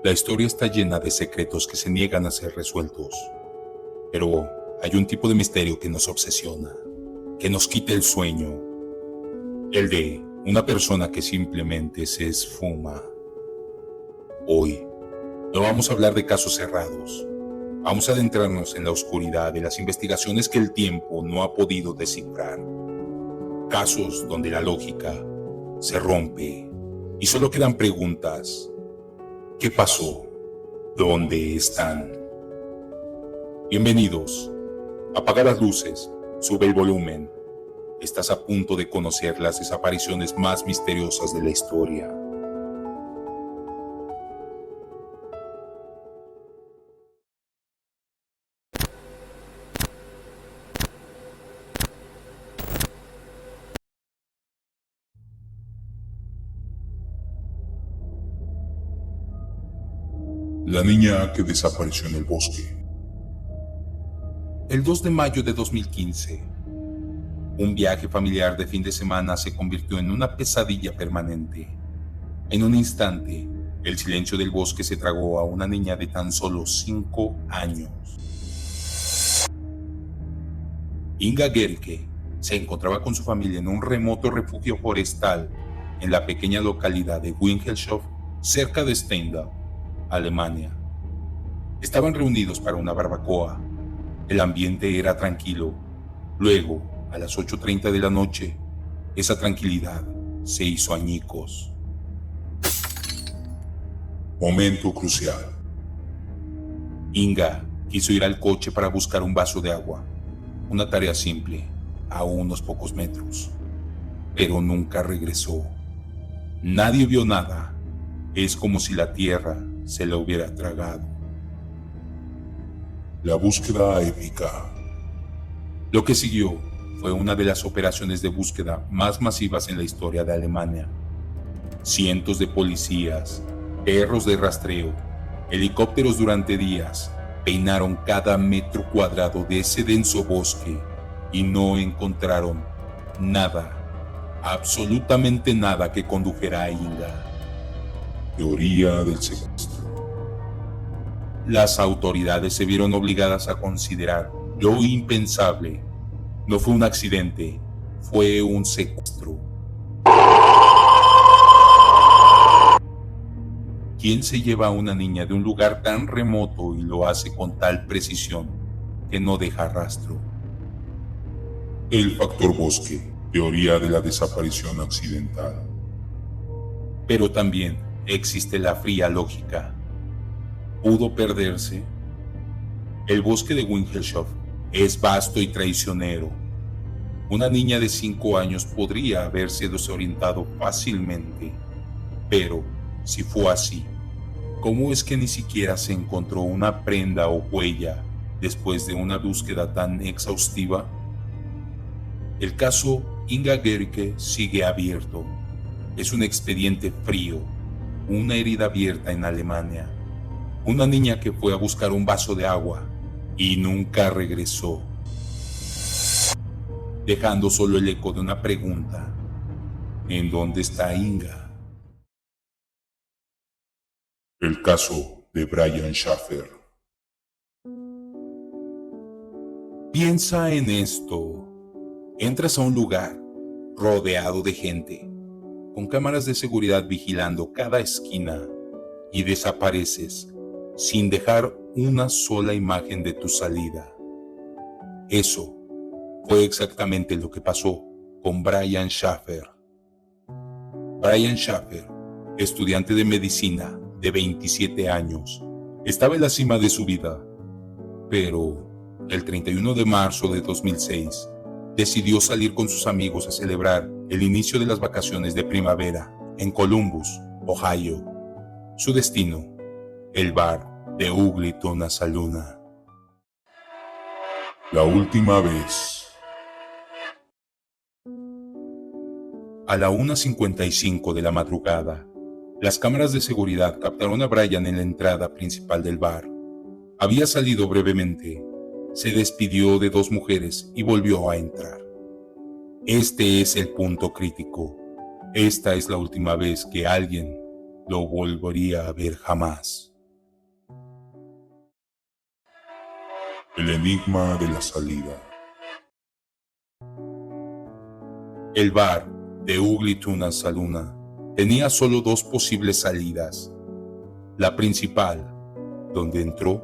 La historia está llena de secretos que se niegan a ser resueltos, pero hay un tipo de misterio que nos obsesiona, que nos quita el sueño, el de una persona que simplemente se esfuma. Hoy no vamos a hablar de casos cerrados, vamos a adentrarnos en la oscuridad de las investigaciones que el tiempo no ha podido descifrar, casos donde la lógica se rompe y solo quedan preguntas. ¿Qué pasó? ¿Dónde están? Bienvenidos. Apaga las luces, sube el volumen. Estás a punto de conocer las desapariciones más misteriosas de la historia. La niña que desapareció en el bosque. El 2 de mayo de 2015, un viaje familiar de fin de semana se convirtió en una pesadilla permanente. En un instante, el silencio del bosque se tragó a una niña de tan solo 5 años. Inga Gericke se encontraba con su familia en un remoto refugio forestal en la pequeña localidad de Winkelshof, cerca de Stendal, Alemania. Estaban reunidos para una barbacoa. El ambiente era tranquilo. Luego, a las 8:30 de la noche, esa tranquilidad se hizo añicos. Momento crucial. Inga quiso ir al coche para buscar un vaso de agua. Una tarea simple, a unos pocos metros. Pero nunca regresó. Nadie vio nada. Es como si la tierra se la hubiera tragado. La búsqueda épica. Lo que siguió fue una de las operaciones de búsqueda más masivas en la historia de Alemania. Cientos de policías, perros de rastreo, helicópteros durante días peinaron cada metro cuadrado de ese denso bosque y no encontraron nada, absolutamente nada que condujera a Inga. Teoría del secuestro. Las autoridades se vieron obligadas a considerar lo impensable. No fue un accidente, fue un secuestro. ¿Quién se lleva a una niña de un lugar tan remoto y lo hace con tal precisión que no deja rastro? El factor bosque. Teoría de la desaparición accidental. Pero también existe la fría lógica. ¿Pudo perderse? El bosque de Winkelshof es vasto y traicionero. Una niña de 5 años podría haberse desorientado fácilmente. Pero, si fue así, ¿cómo es que ni siquiera se encontró una prenda o huella después de una búsqueda tan exhaustiva? El caso Inga Gericke sigue abierto. Es un expediente frío, una herida abierta en Alemania. Una niña que fue a buscar un vaso de agua y nunca regresó, dejando solo el eco de una pregunta: ¿en dónde está Inga? El caso de Brian Schaffer. Piensa en esto. Entras a un lugar rodeado de gente, con cámaras de seguridad vigilando cada esquina, y desapareces sin dejar una sola imagen de tu salida. Eso fue exactamente lo que pasó con Brian Schaffer. Brian Schaffer, estudiante de medicina de 27 años, estaba en la cima de su vida, pero el 31 de marzo de 2006 decidió salir con sus amigos a celebrar el inicio de las vacaciones de primavera en Columbus, Ohio. Su destino, el bar de Ugly Tuna Saluna. La última vez. A la 1:55 de la madrugada, las cámaras de seguridad captaron a Brian en la entrada principal del bar. Había salido brevemente, se despidió de 2 mujeres y volvió a entrar. Este es el punto crítico. Esta es la última vez que alguien lo volvería a ver jamás. El enigma de la salida. El bar de Ugly Tuna Saloon tenía solo dos posibles salidas. La principal, donde entró,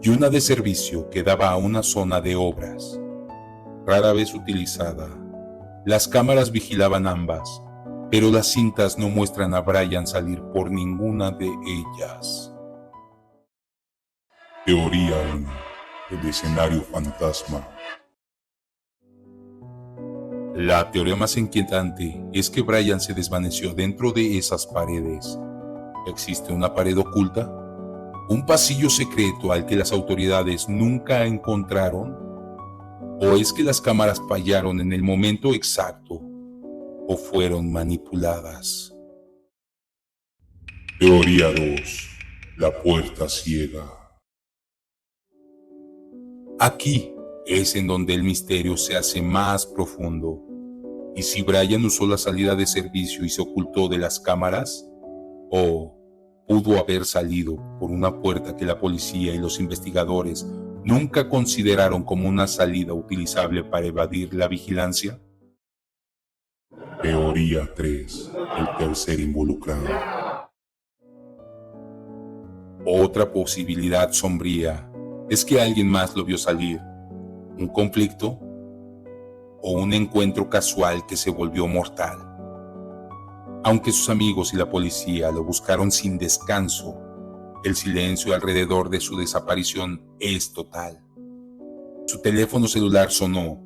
y una de servicio que daba a una zona de obras. Rara vez utilizada, las cámaras vigilaban ambas, pero las cintas no muestran a Brian salir por ninguna de ellas. Teoría 1. El escenario fantasma. La teoría más inquietante es que Brian se desvaneció dentro de esas paredes. ¿Existe una pared oculta? ¿Un pasillo secreto al que las autoridades nunca encontraron? ¿O es que las cámaras fallaron en el momento exacto? ¿O fueron manipuladas? Teoría 2. La puerta ciega. Aquí es en donde el misterio se hace más profundo. ¿Y si Brian usó la salida de servicio y se ocultó de las cámaras? ¿O pudo haber salido por una puerta que la policía y los investigadores nunca consideraron como una salida utilizable para evadir la vigilancia? Teoría 3. El tercer involucrado. Otra posibilidad sombría es que alguien más lo vio salir. ¿Un conflicto? ¿O un encuentro casual que se volvió mortal? Aunque sus amigos y la policía lo buscaron sin descanso, el silencio alrededor de su desaparición es total. Su teléfono celular sonó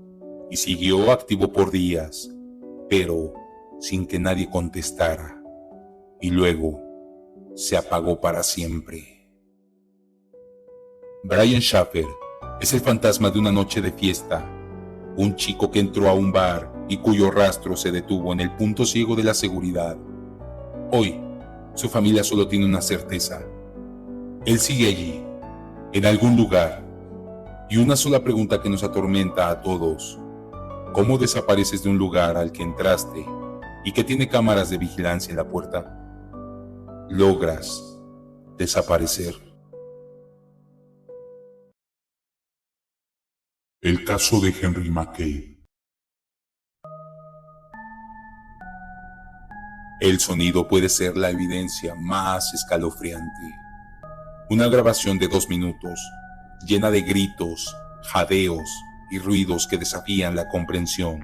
y siguió activo por días, pero sin que nadie contestara, y luego se apagó para siempre. Brian Shaffer es el fantasma de una noche de fiesta, un chico que entró a un bar y cuyo rastro se detuvo en el punto ciego de la seguridad. Hoy, su familia solo tiene una certeza. Él sigue allí, en algún lugar, y una sola pregunta que nos atormenta a todos: ¿cómo desapareces de un lugar al que entraste y que tiene cámaras de vigilancia en la puerta? Logras desaparecer. El caso de Henry McCabe. El sonido puede ser la evidencia más escalofriante. Una grabación de 2 minutos, llena de gritos, jadeos y ruidos que desafían la comprensión.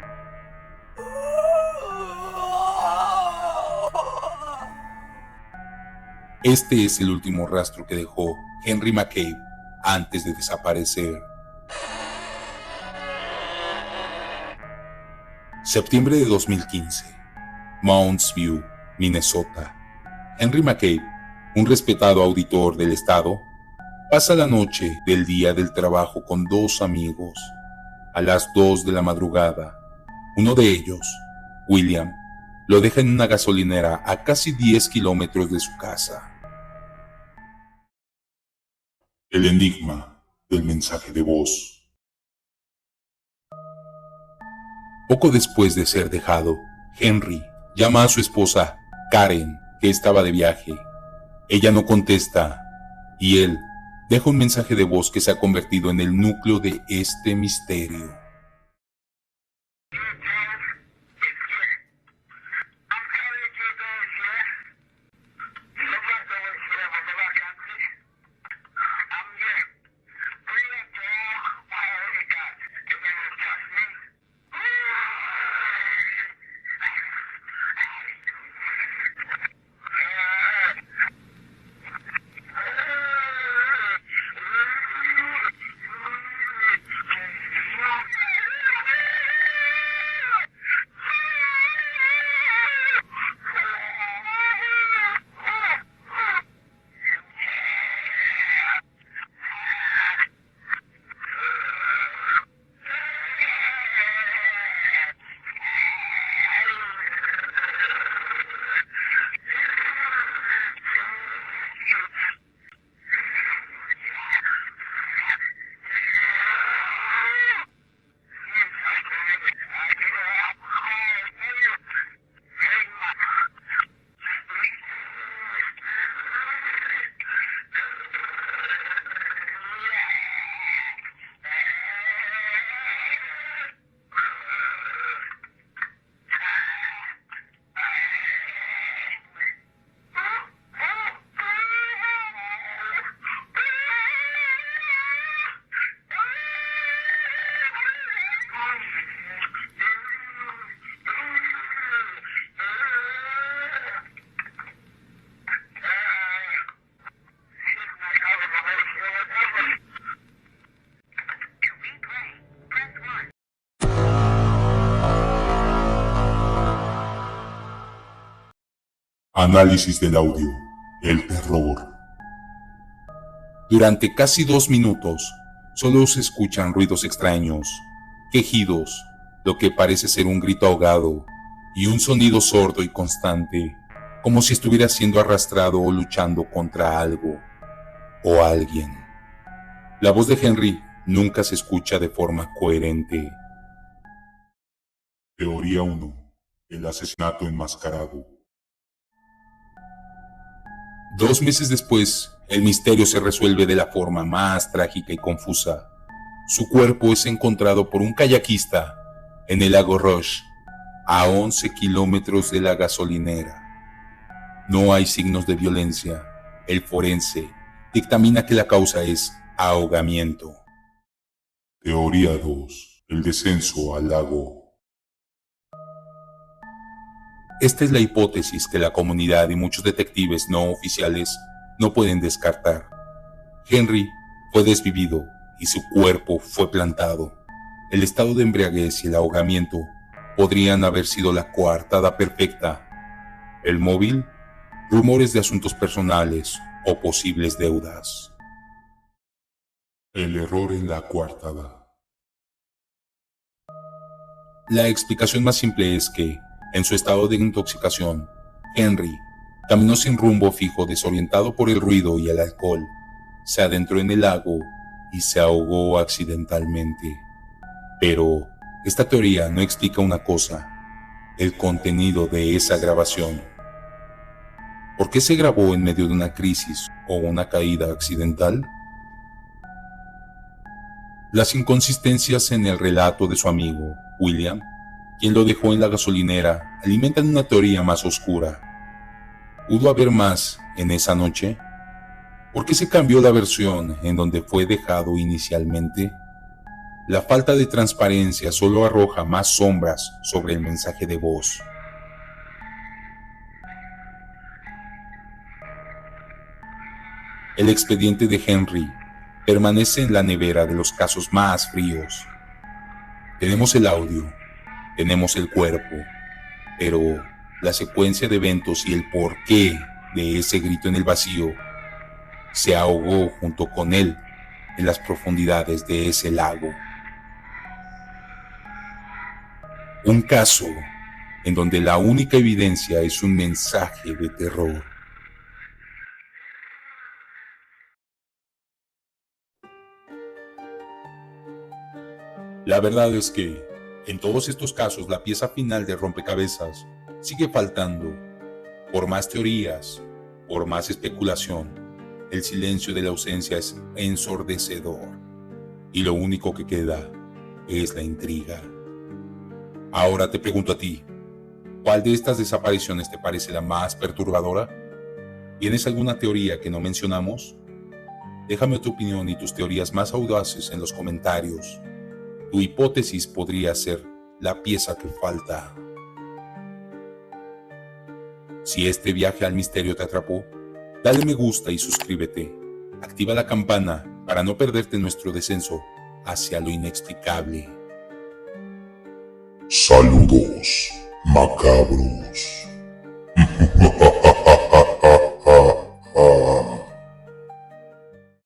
Este es el último rastro que dejó Henry McCabe antes de desaparecer. Septiembre de 2015. Mounds View, Minnesota. Henry McCabe, un respetado auditor del estado, pasa la noche del día del trabajo con 2 amigos. A las 2 de la madrugada, uno de ellos, William, lo deja en una gasolinera a casi 10 kilómetros de su casa. El enigma del mensaje de voz. Poco después de ser dejado, Henry llama a su esposa, Karen, que estaba de viaje. Ella no contesta, y él deja un mensaje de voz que se ha convertido en el núcleo de este misterio. Análisis del audio. El terror. Durante casi 2 minutos, solo se escuchan ruidos extraños, quejidos, lo que parece ser un grito ahogado, y un sonido sordo y constante, como si estuviera siendo arrastrado o luchando contra algo o alguien. La voz de Henry nunca se escucha de forma coherente. Teoría 1. El asesinato enmascarado. 2 meses después, el misterio se resuelve de la forma más trágica y confusa. Su cuerpo es encontrado por un kayakista en el lago Rush, a 11 kilómetros de la gasolinera. No hay signos de violencia. El forense dictamina que la causa es ahogamiento. Teoría 2. El descenso al lago. Esta es la hipótesis que la comunidad y muchos detectives no oficiales no pueden descartar. Henry fue desvivido y su cuerpo fue plantado. El estado de embriaguez y el ahogamiento podrían haber sido la coartada perfecta. El móvil, rumores de asuntos personales o posibles deudas. El error en la coartada. La explicación más simple es que, en su estado de intoxicación, Henry caminó sin rumbo fijo, desorientado por el ruido y el alcohol, se adentró en el lago y se ahogó accidentalmente. Pero esta teoría no explica una cosa: el contenido de esa grabación. ¿Por qué se grabó en medio de una crisis o una caída accidental? Las inconsistencias en el relato de su amigo, William, quien lo dejó en la gasolinera, alimentan una teoría más oscura. ¿Pudo haber más en esa noche? ¿Por qué se cambió la versión en donde fue dejado inicialmente? La falta de transparencia solo arroja más sombras sobre el mensaje de voz. El expediente de Henry permanece en la nevera de los casos más fríos. Tenemos el audio, tenemos el cuerpo, pero la secuencia de eventos y el porqué de ese grito en el vacío se ahogó junto con él en las profundidades de ese lago. Un caso en donde la única evidencia es un mensaje de terror. La verdad es que, en todos estos casos, la pieza final del rompecabezas sigue faltando. Por más teorías, por más especulación, el silencio de la ausencia es ensordecedor. Y lo único que queda es la intriga. Ahora te pregunto a ti, ¿cuál de estas desapariciones te parece la más perturbadora? ¿Tienes alguna teoría que no mencionamos? Déjame tu opinión y tus teorías más audaces en los comentarios. Tu hipótesis podría ser la pieza que falta. Si este viaje al misterio te atrapó, dale me gusta y suscríbete. Activa la campana para no perderte nuestro descenso hacia lo inexplicable. Saludos, macabros.